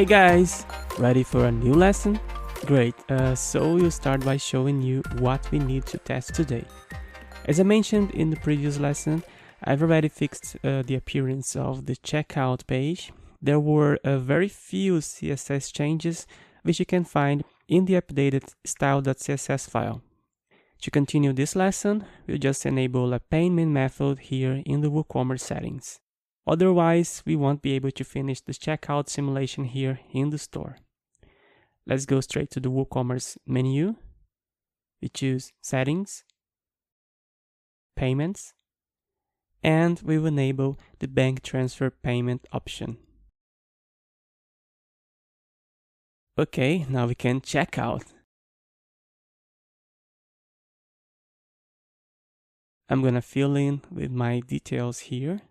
Hey guys, ready for a new lesson? Great, so we'll start by showing you what we need to test today. As I mentioned in the previous lesson, I've already fixed the appearance of the checkout page. There were very few CSS changes which you can find in the updated style.css file. To continue this lesson, we'll just enable a payment method here in the WooCommerce settings. Otherwise, we won't be able to finish the checkout simulation here in the store. Let's go straight to the WooCommerce menu. We choose Settings, Payments, and we will enable the bank transfer payment option. Okay, now we can check out. I'm gonna fill in with my details here.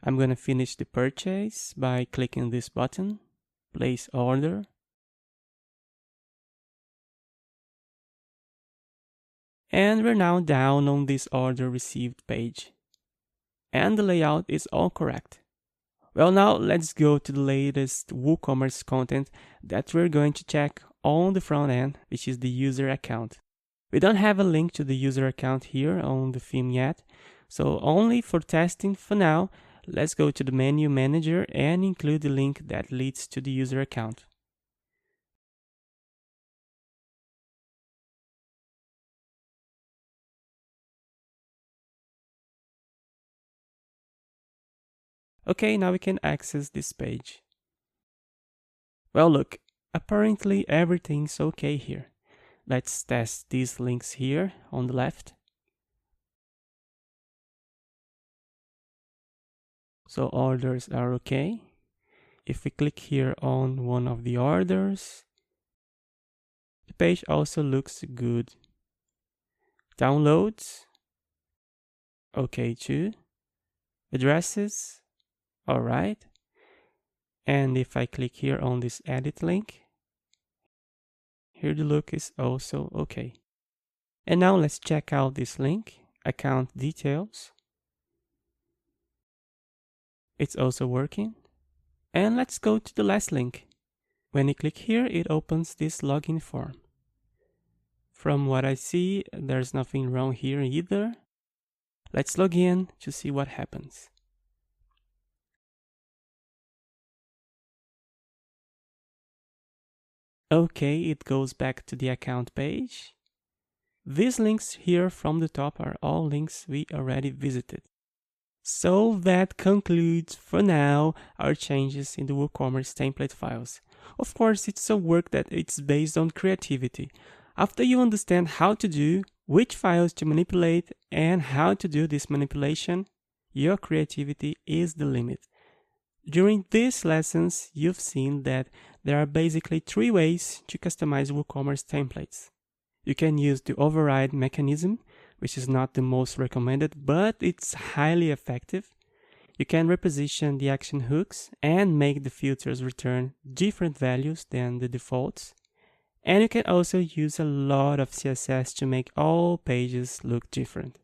I'm going to finish the purchase by clicking this button, place order. And we're now down on this order received page. And the layout is all correct. Well, now let's go to the latest WooCommerce content that we're going to check on the front end, which is the user account. We don't have a link to the user account here on the theme yet, so only for testing for now. Let's go to the menu manager and include the link that leads to the user account. Okay, now we can access this page. Well, look, apparently everything's okay here. Let's test these links here on the left. So orders are okay. If we click here on one of the orders, the page also looks good. Downloads, okay too. Addresses, all right. And if I click here on this edit link, here the look is also okay. And now let's check out this link, account details. It's also working. And let's go to the last link. When you click here, it opens this login form. From what I see, there's nothing wrong here either. Let's log in to see what happens. Okay, it goes back to the account page. These links here from the top are all links we already visited. So that concludes for now our changes in the WooCommerce template files. Of course, it's a work that it's based on creativity. After you understand how to do, which files to manipulate, and how to do this manipulation, your creativity is the limit. During these lessons, you've seen that there are basically 3 ways to customize WooCommerce templates. You can use the override mechanism, which is not the most recommended, but it's highly effective. You can reposition the action hooks and make the filters return different values than the defaults. And you can also use a lot of CSS to make all pages look different.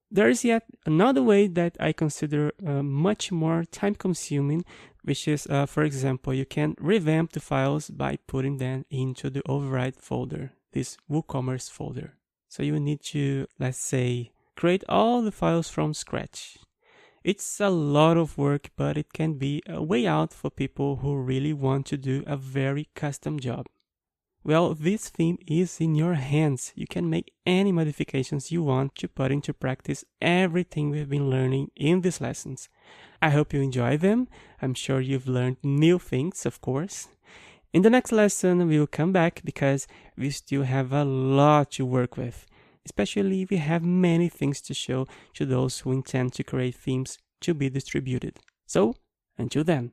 There is yet another way that I consider much more time-consuming, which is, for example, you can revamp the files by putting them into the override folder, this WooCommerce folder. So you need to, let's say, create all the files from scratch. It's a lot of work, but it can be a way out for people who really want to do a very custom job. Well, this theme is in your hands. You can make any modifications you want to put into practice everything we've been learning in these lessons. I hope you enjoy them. I'm sure you've learned new things, of course. In the next lesson, we will come back because we still have a lot to work with, especially if we have many things to show to those who intend to create themes to be distributed. So, until then.